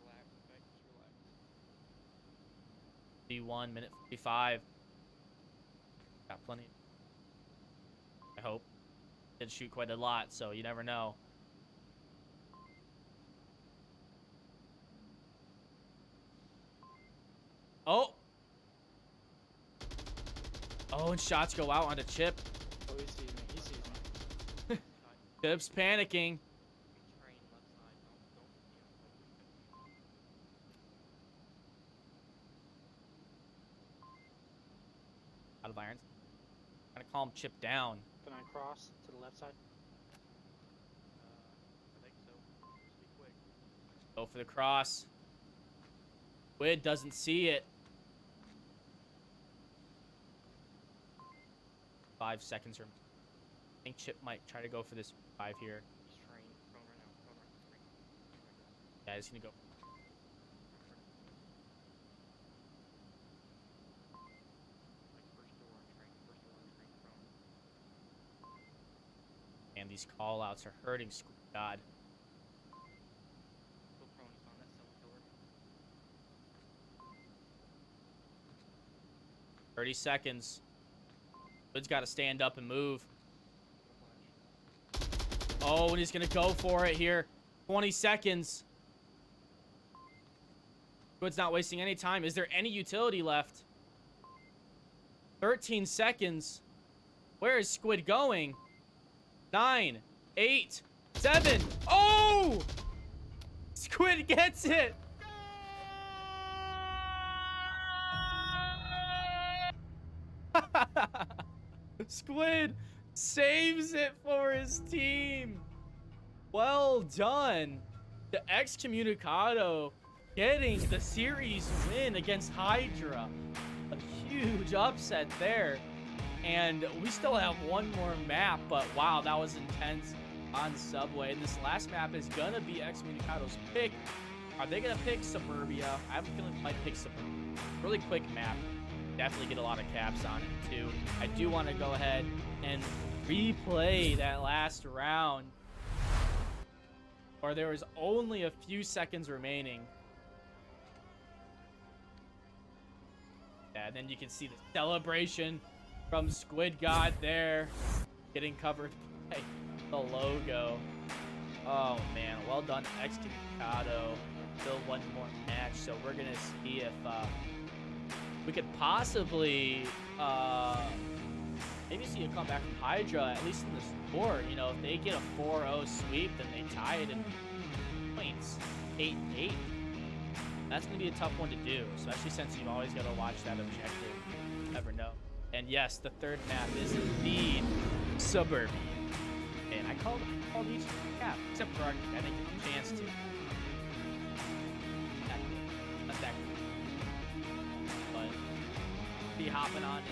relax, okay? Just relax. 1 minute 55. Got plenty. I hope. Did shoot quite a lot, so you never know. Oh! Oh, and shots go out onto Chip. Oh, he sees me. He sees me. Chip's panicking. Train left side. Out of irons. Gonna calm Chip down. Can I cross to the left side? I think so. Just be quick. Go for the cross. Squid doesn't see it. 5 seconds remaining. I think Chip might try to go for this 5 here. He's train. Going right now. Going right. Train. Yeah, he's gonna go. Like first door on train. First door on train. Prone. And these call outs are hurting Squid God. Go prone. He's on that cellar door. 30 seconds. Squid's got to stand up and move. Oh, and he's gonna go for it here. 20 seconds. Squid's not wasting any time. Is there any utility left? 13 seconds. Where is Squid going? 9, 8, 7. Oh! Squid gets it. Squid saves it for his team. Well done. The Excommunicado getting the series win against Hydra. A huge upset there. And we still have one more map, but wow, that was intense on Subway. And this last map is gonna be Excommunicado's pick. Are they gonna pick Suburbia? I have a feeling they might pick Suburbia. Really quick map. Definitely get a lot of caps on it too. I do want to go ahead and replay that last round where there was only a few seconds remaining. Yeah, and then you can see the celebration from Squid God there, getting covered by the logo. Oh man, well done Excommunicado. Still one more match, so we're gonna see if we could possibly maybe see a comeback from Hydra, at least in the score. You know, if they get a 4-0 sweep, then they tie it in points, 8-8. That's going to be a tough one to do, especially since you've always got to watch that objective. You never know. And yes, the third map is indeed Suburbia. And I called each cap, except for Arctic. I didn't get the chance to. Not that good. But be hopping on in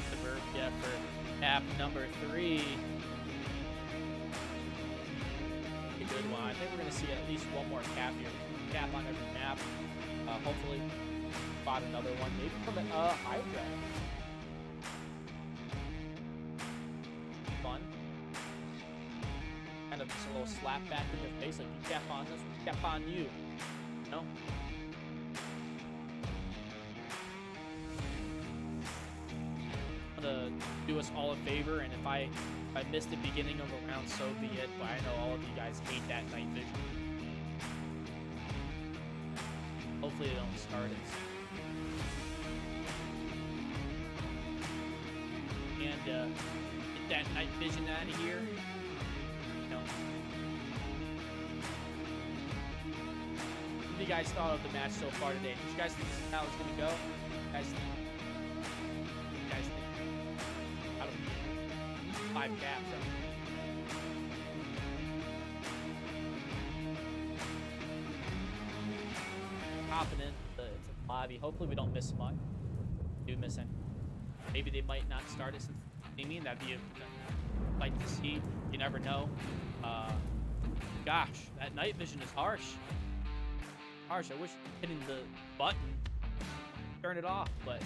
Suburbia for map number 3. A good one. I think we're going to see at least one more cap here. Cap on every map, hopefully. spot another one, maybe from HYDRA. Fun. Kind of just a little slap back in your face, like you cap on this, we cap on you. You know? To do us all a favor, and if I missed the beginning of a round, so be it. But I know all of you guys hate that night vision. Hopefully they don't start it. And get that night vision out of here. You know. What do you guys thought of the match so far today? Did you guys think this is how it's gonna go? You guys think? You guys think? I don't know. 5 caps. Hopping in the lobby. Hopefully we don't miss much. Do miss any. Maybe they might not start it since streaming. That'd be a fight to see. You never know. Gosh, that night vision is harsh. Harsh. I wish hitting the button turn it off, but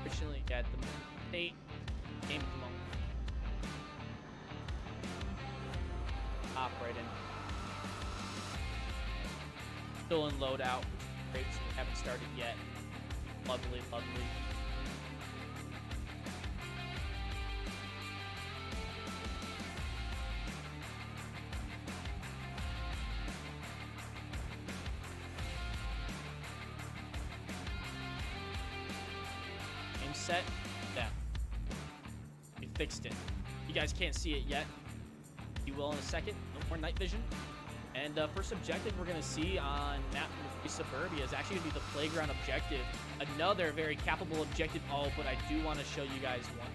fortunately, yeah, the state came at the moment. Hop right in. Still in loadout. Great, so we haven't started yet. Lovely, lovely. Game set. Yeah. We fixed it. You guys can't see it yet. You will in a second. No more night vision. And first objective we're going to see on map number 3 Suburbia is actually going to be the playground objective. Another very capable objective. Oh, but I do want to show you guys one.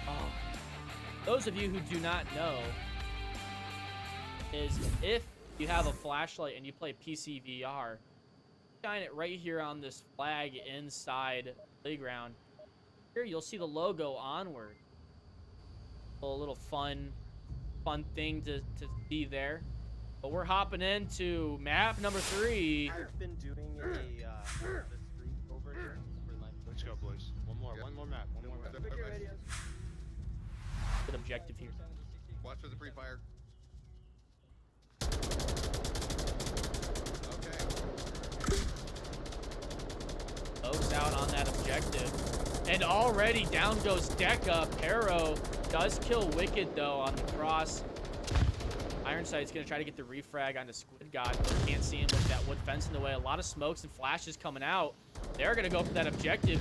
Oh. Those of you who do not know is if you have a flashlight and you play PC VR, shine it right here on this flag inside playground. Here you'll see the logo Onward. A little fun thing to see there. But we're hopping into map number 3. I've been doing a the street over here for like. Let's go, boys. One more map. One more map. Good objective here. Watch for the free fire. Okay. Folks out on that objective. And already down goes Deca. Pero does kill Wicked though on the cross. Ironsight's gonna try to get the refrag onto Squid God, but can't see him with that wood fence in the way. A lot of smokes and flashes coming out. They're gonna go for that objective.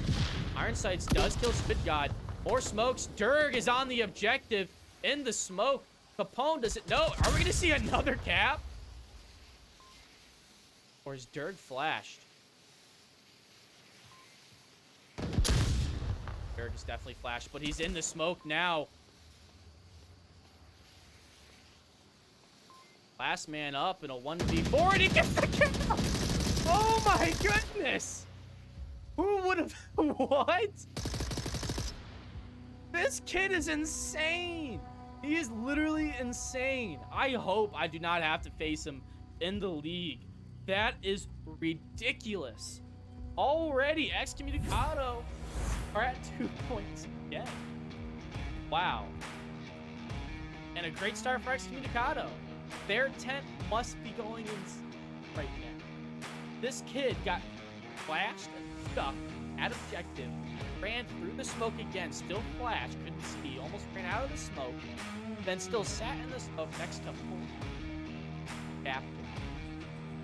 Ironsights does kill Squid God. More smokes. Durg is on the objective in the smoke. Capone does it. No, are we gonna see another cap? Or is Durg flashed? Durg is definitely flashed, but he's in the smoke now. Last man up in a 1v4, and he gets the kill! Oh my goodness! Who would have... What? This kid is insane! He is literally insane. I hope I do not have to face him in the league. That is ridiculous. Already, Excommunicado are at 2 points again. Wow. And a great start for Excommunicado. Their tent must be going in right now. This kid got flashed and stuck at objective, ran through the smoke again, still flashed, couldn't see, almost ran out of the smoke, then still sat in the smoke next to full captain.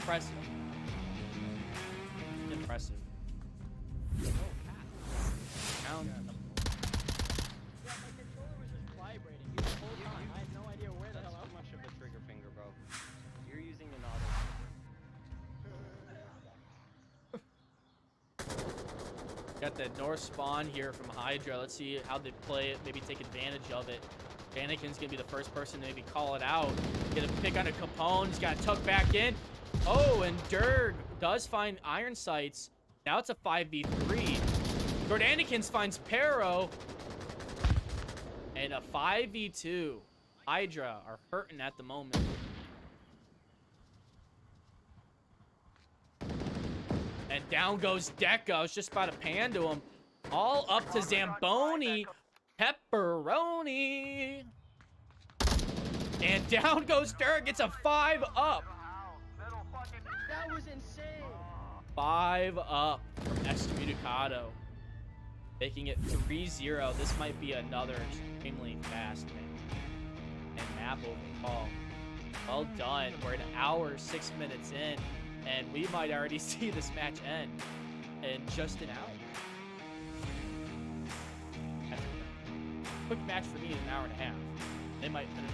Impressive. Impressive. Oh, God. Down. Yeah, my controller was just vibrating the whole time. I had no idea where the hell I was. Too much of a trigger finger, bro. You're using an auto. Got that north spawn here from HYDRA. Let's see how they play it, maybe take advantage of it. Anakin's gonna be the first person to maybe call it out. Get a pick on a Capone. He's got to tuck back in. Oh, and Durg does find Iron Sights. Now it's a 5v3. Jordanikins finds Pero. And a 5v2. HYDRA are hurting at the moment. And Down goes Deca. I was just about to pan to him. All up to Zamboni. Pepperoni. And down goes Dirk. It's a 5 up. That was insane. 5 up from Excommunicado. Making it 3-0. This might be another extremely fast and map overall. Well done. We're an hour, 6 minutes in, and we might already see this match end in just an hour. That's a quick match for me is an hour and a half. They might finish.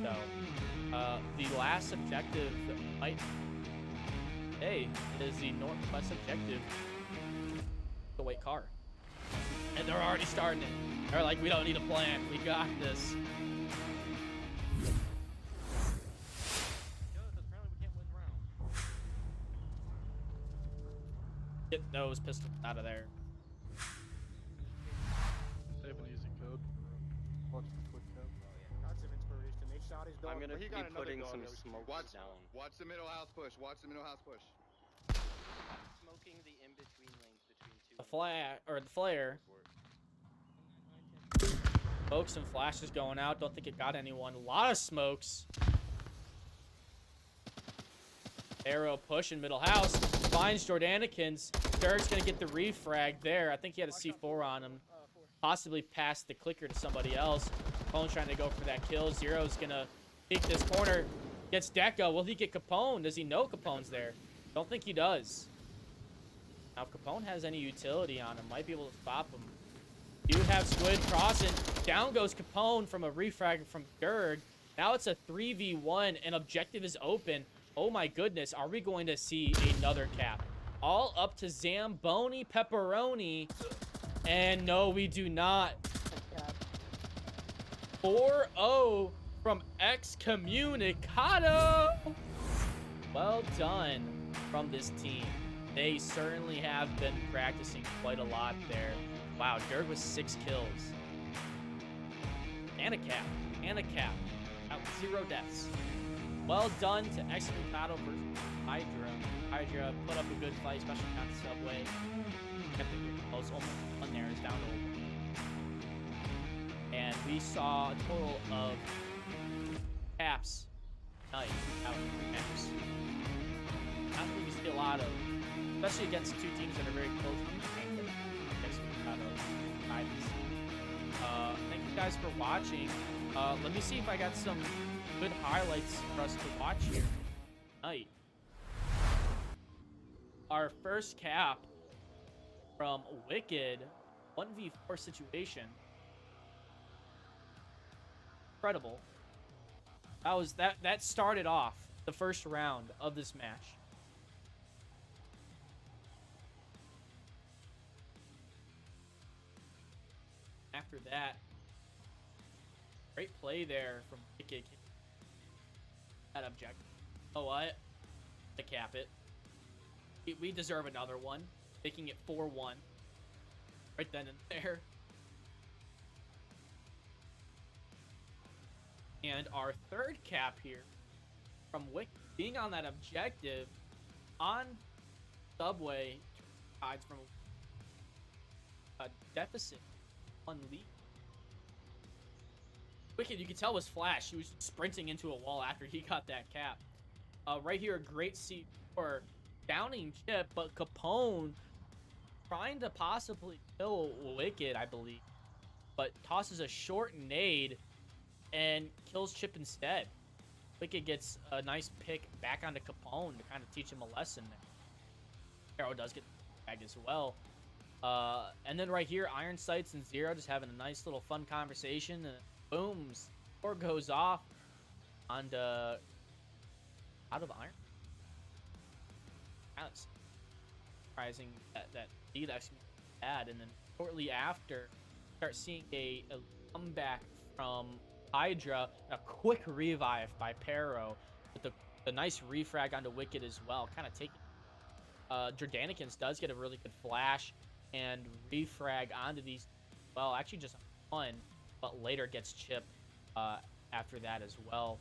So, the last objective might is the northwest objective, the white car. And they're already starting it. They're like, we don't need a plan. We got this. Get those pistols out of there. They've been using code. Watch the quick code. Got some inspiration. They shot his dog. I'm gonna He be got another putting dog some that was- smoke down. Watch the middle house push. Watch the middle house push. Smoking the in-between lanes between two. The flare. Smokes and flashes going out. Don't think it got anyone. A lot of smokes. Arrow push in middle house. Finds Jordanikins. Dirk's gonna get the refrag there. I think he had a C4 on him. Possibly pass the clicker to somebody else. Capone trying to go for that kill. Zero's gonna peek this corner. Gets Deca. Will he get Capone? Does he know Capone's there? Don't think he does. Now, if Capone has any utility on him, might be able to stop him. You have Squid crossing. Down goes Capone from a refrag from Gerg. Now it's a 3v1 and objective is open. Oh my goodness, are we going to see another cap? All up to Zamboni Pepperoni. And no, we do not. 4-0 from Excommunicado. Well done from this team. They certainly have been practicing quite a lot there. Wow, Dirk with 6 kills. And a cap. Out 0 deaths. Well done to Excommunicado versus HYDRA. HYDRA put up a good fight, especially on the subway. Kept it really close. Almost one there is down to 1. And we saw a total of caps. Nice. Out of caps. Not that we see a lot of, especially against two teams that are very close to the game. Thank you guys for watching. Let me see if I got some good highlights for us to watch here tonight. Our first cap from Wicked 1v4 situation. Incredible. That started off the first round of this match. After that, great play there from Wicked. That objective. Oh, what? To cap it. We deserve another one. Making it 4-1. Right then and there. And our third cap here from Wicked. Being on that objective on Subway hides from a deficit. Lead. Wicked, you could tell, was Flash. He was sprinting into a wall after he got that cap. Right here, a great seat for downing Chip, but Capone trying to possibly kill Wicked, I believe, but tosses a short nade and kills Chip instead. Wicked gets a nice pick back onto Capone to kind of teach him a lesson there. Arrow does get bagged as well. And then right here, Iron Sights and Zero just having a nice little fun conversation. And boom, score goes off onto out of Iron. That's surprising that lead actually had. And then shortly after, start seeing a comeback from HYDRA. A quick revive by Pero with the nice refrag onto Wicked as well. Kind of taking Jordanikins does get a really good flash and refrag onto these. Well, actually just one, but later gets Chip after that as well.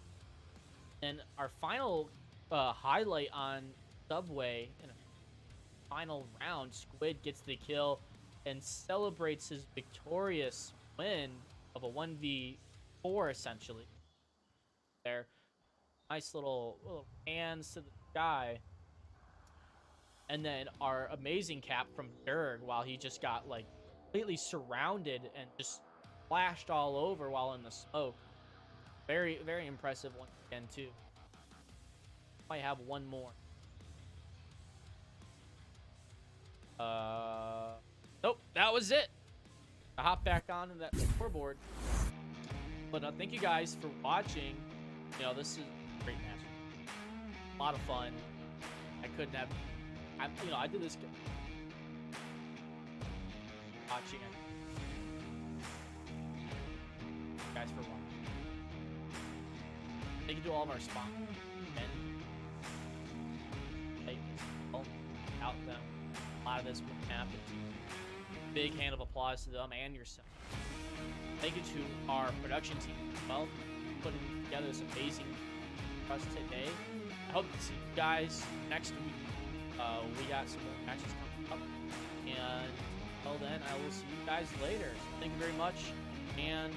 And our final highlight on Subway, and final round, Squid gets the kill and celebrates his victorious win of a 1v4 essentially. There, nice little hands to the sky. And then our amazing cap from Dirg, while he just got like completely surrounded and just flashed all over while in the smoke. Very, very impressive once again too. Might have one more. Nope, that was it. I hop back on to that scoreboard. But thank you guys for watching. You know, this is a great match. A lot of fun. I couldn't have. I did this. Watching it. Guys for watching. Thank you to all of our sponsors. And out them. A lot of this would happen. Big hand of applause to them and yourself. Thank you to our production team as well, putting together this amazing for us today. I hope to see you guys next week. We got some more matches coming up. And until then, I will see you guys later. So thank you very much, and